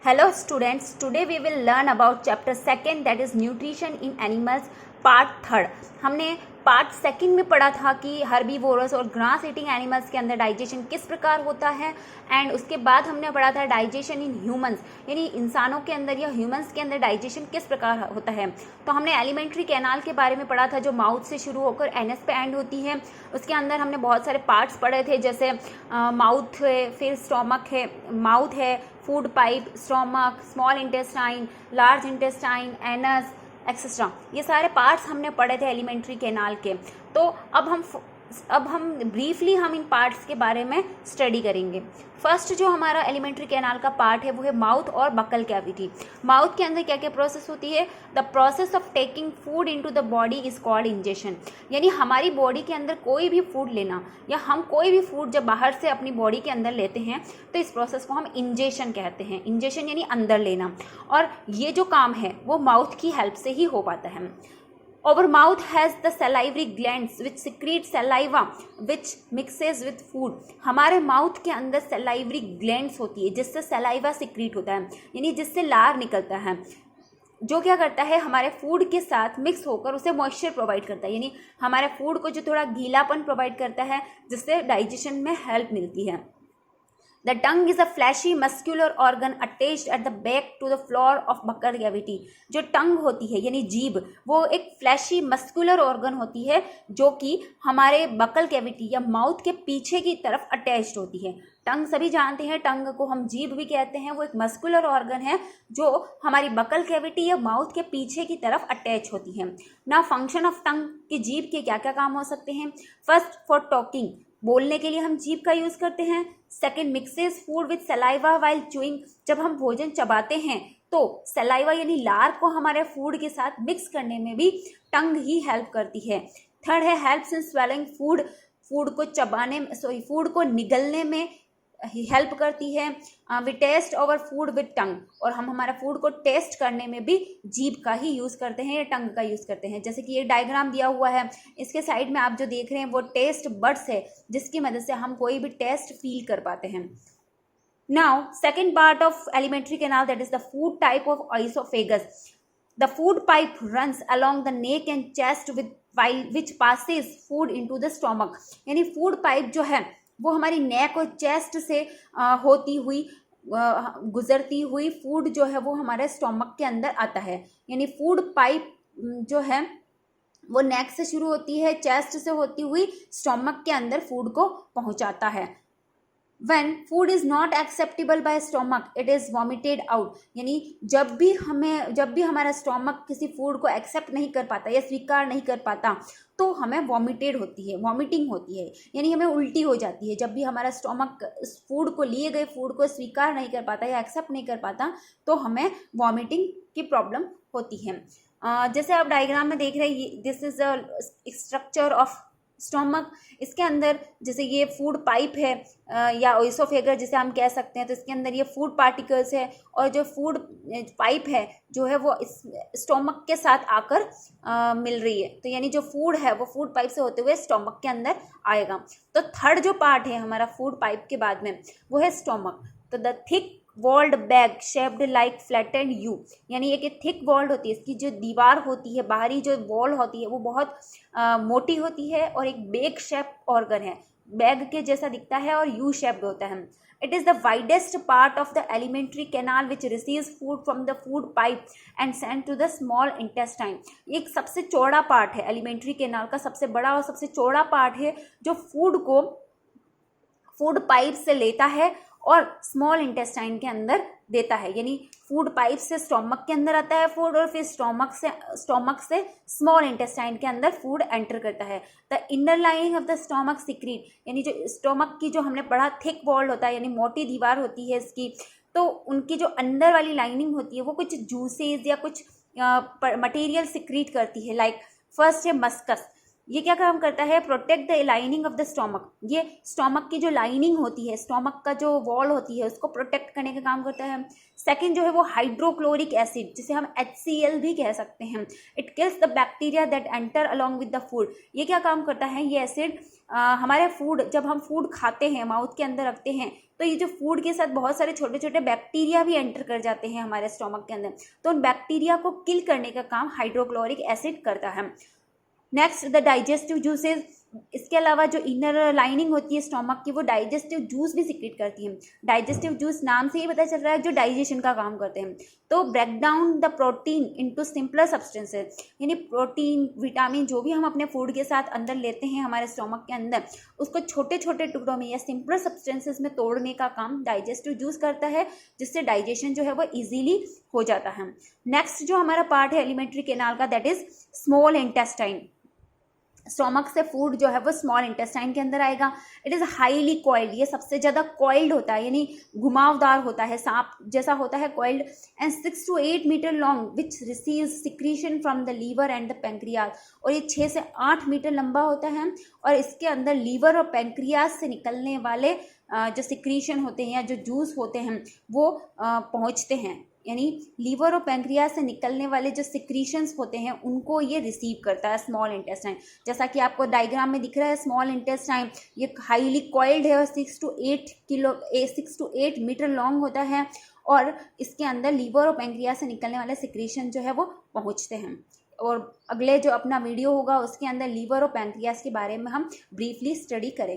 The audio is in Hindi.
Hello students, today we will learn about chapter 2 that is nutrition in animals part 3। हमने पार्ट 2 में पढ़ा था कि हर्बीवोरस और ग्रास ईटिंग एनिमल्स के अंदर डाइजेशन किस प्रकार होता है एंड उसके बाद हमने पढ़ा था डाइजेशन इन ह्यूमंस यानी इंसानों के अंदर या ह्यूमंस के अंदर डाइजेशन किस प्रकार होता है। तो हमने एलिमेंट्री कैनाल के बारे में पढ़ा था जो माउथ से शुरू होकर एनएस पे एंड होती है। उसके अंदर हमने बहुत सारे पार्ट्स पढ़े थे जैसे माउथ है, फिर स्टोमक है, माउथ है, food pipe, stomach, small intestine, large intestine, anus etcetera. ये सारे पार्ट्स हमने पढ़े थे एलिमेंट्री कैनाल के। तो अब हम ब्रीफली हम इन पार्ट्स के बारे में स्टडी करेंगे। फर्स्ट जो हमारा एलिमेंट्री कैनाल का पार्ट है वो है माउथ और बकल कैविटी। माउथ के अंदर क्या क्या प्रोसेस होती है? The process of taking food into the body is called ingestion. यानी हमारी बॉडी के अंदर कोई भी फूड लेना या हम कोई भी फूड जब बाहर से अपनी बॉडी के अंदर लेते हैं तो इस प्रोसेस को हम इंजेशन कहते हैं। इंजेशन यानी अंदर लेना, और ये जो काम है वो माउथ की हेल्प से ही हो पाता है। Our mouth has the salivary glands which secrete saliva which mixes with food। हमारे माउथ के अंदर salivary glands होती है जिससे saliva secrete होता है यानी जिससे लार निकलता है, जो क्या करता है हमारे फूड के साथ मिक्स होकर उसे मॉइस्चर प्रोवाइड करता है, यानी हमारे फूड को जो थोड़ा गीलापन प्रोवाइड करता है जिससे डाइजेशन में हेल्प मिलती है। The tongue is a fleshy muscular organ attached at the back to the floor of buccal cavity। जो टंग होती है यानी जीभ, वो एक फ्लैशी मस्कुलर ऑर्गन होती है जो कि हमारे बकल कैविटी या माउथ के पीछे की तरफ अटैच्ड होती है। टंग सभी जानते हैं, टंग को हम जीभ भी कहते हैं। वो एक मस्कुलर ऑर्गन है जो हमारी बकल कैविटी या माउथ के पीछे की तरफ अटैच होती है ना। फंक्शन ऑफ टंग की जीभ के क्या क्या काम हो सकते हैं? फर्स्ट, फॉर टॉकिंग, बोलने के लिए हम जीभ का यूज करते हैं। Second, mixes food with saliva while chewing, जब हम भोजन चबाते हैं तो सलाइवा यानी लार को हमारे फूड के साथ मिक्स करने में भी टंग ही हेल्प करती है। थर्ड है helps in swallowing food, food को निगलने में हेल्प करती है। We taste our food with tongue, और हम हमारा फूड को टेस्ट करने में भी जीभ का ही यूज़ करते हैं या टंग का यूज़ करते हैं। जैसे कि ये डायग्राम दिया हुआ है, इसके साइड में आप जो देख रहे हैं वो टेस्ट बड्स है जिसकी मदद से हम कोई भी टेस्ट फील कर पाते हैं। Now second part of alimentary canal that is the food type of oesophagus. The food pipe runs along the neck and chest which passes food into the stomach. यानी फूड पाइप जो है वो हमारी नेक और चेस्ट से होती हुई गुजरती हुई फूड जो है वो हमारे स्टोमक के अंदर आता है। यानी फूड पाइप जो है वो नेक से शुरू होती है, चेस्ट से होती हुई स्टोमक के अंदर फूड को पहुंचाता है। When food is not acceptable by stomach, it is vomited out। यानी जब भी हमारा स्टोमक किसी फूड को एक्सेप्ट नहीं कर पाता या स्वीकार नहीं कर पाता तो हमें वॉमिटेड होती है, वॉमिटिंग होती है, यानी हमें उल्टी हो जाती है। जब भी हमारा स्टोमक फूड को, लिए गए फूड को स्वीकार नहीं कर पाता या एक्सेप्ट नहीं कर पाता तो हमें वॉमिटिंग की प्रॉब्लम होती है। जैसे आप डायग्राम में देख रहे हैं, this is a structure of stomach. इसके अंदर जैसे ये फूड पाइप है या ओइसोफेगर जिसे हम कह सकते हैं, तो इसके अंदर ये फूड पार्टिकल्स है और जो फूड पाइप है जो है वो इस स्टोमक के साथ आकर मिल रही है। तो यानी जो फूड है वो फूड पाइप से होते हुए स्टोमक के अंदर आएगा। तो थर्ड जो पार्ट है हमारा फूड पाइप के बाद में वो है स्टोमक। तो the thick walled bag shaped like flattened U, यानी एक थिक वॉल्ड होती है, इसकी जो दीवार होती है, बाहरी जो वॉल होती है वो बहुत मोटी होती है और एक बैग शेप ऑर्गन है, बैग के जैसा दिखता है और यू शेप्ड होता है। It is the widest part of the alimentary canal which receives food from the food pipe and send to the small intestine. एक सबसे चौड़ा पार्ट है एलिमेंट्री कैनाल का, सबसे बड़ा और सबसे चौड़ा पार्ट है जो फूड को फूड पाइप से लेता है और स्मॉल इंटेस्टाइन के अंदर देता है। यानी फूड पाइप से स्टोमक के अंदर आता है फूड और फिर स्टोमक से स्मॉल इंटेस्टाइन के अंदर फूड एंटर करता है। The inner lining of the stomach secrete, यानी जो स्टोमक की जो हमने पढ़ा थिक वॉल होता है यानी मोटी दीवार होती है इसकी, तो उनकी जो अंदर वाली लाइनिंग होती है वो कुछ जूसेस या कुछ मटेरियल सिक्रीट करती है। लाइक फर्स्ट है मस्कस, ये क्या काम करता है? Protect the lining of the stomach. ये स्टोमक की जो लाइनिंग होती है, स्टोमक का जो वॉल होती है उसको प्रोटेक्ट करने का काम करता है। सेकंड जो है वो हाइड्रोक्लोरिक एसिड, जिसे हम HCl भी कह सकते हैं। It kills the bacteria that enter along with the food. ये क्या काम करता है? ये एसिड हमारे फूड, जब हम फूड खाते हैं, माउथ के अंदर रखते हैं, तो ये जो फूड के साथ बहुत सारे छोटे छोटे बैक्टीरिया भी एंटर कर जाते हैं हमारे स्टोमक के अंदर। तो उन बैक्टीरिया को किल करने का काम हाइड्रोक्लोरिक एसिड करता है। Next, the digestive juices. इसके अलावा जो इनर लाइनिंग होती है स्टोमक की, वो डाइजेस्टिव जूस भी सिक्रेट करती है। डाइजेस्टिव जूस नाम से ही पता चल रहा है जो डाइजेशन का काम करते हैं। तो break down the protein into simpler substances, यानी प्रोटीन, विटामिन जो भी हम अपने फूड के साथ अंदर लेते हैं हमारे स्टोमक के अंदर, उसको छोटे छोटे टुकड़ों में या सिंपलर सब्सटेंसेस में तोड़ने का काम डाइजेस्टिव जूस करता है, जिससे डाइजेशन जो है वो इजीली हो जाता है। नेक्स्ट जो हमारा पार्ट है एलिमेंट्री कैनाल का, that is small intestine. Stomach से फूड जो है वो स्मॉल इंटेस्टाइन के अंदर आएगा। इट इज़ हाईली कॉइल्ड, ये सबसे ज़्यादा कॉइल्ड होता है, यानी घुमावदार होता है, सांप जैसा होता है, coiled, and 6 to 8 metre long which receives secretion from the liver and the pancreas. और ये 6 से 8 मीटर लंबा होता है, और इसके अंदर लीवर और पेंक्रियाज से निकलने वाले जो सिक्रीशन होते हैं या जो जूस होते हैं वो पहुँचते हैं, यानी लीवर और पैंक्रियाज से निकलने वाले जो सिक्रीशंस होते हैं उनको ये रिसीव करता है स्मॉल इंटेस्टाइन। जैसा कि आपको डायग्राम में दिख रहा है, स्मॉल इंटेस्टाइन ये हाईली कॉइल्ड है और 6 to 8 मीटर लॉन्ग होता है, और इसके अंदर लीवर और पैंक्रियाज से निकलने वाले सिक्रीशन जो है वो पहुँचते हैं। और अगले जो अपना वीडियो होगा उसके अंदर लीवर और पैंक्रियाज के बारे में हम ब्रीफली स्टडी करेंगे।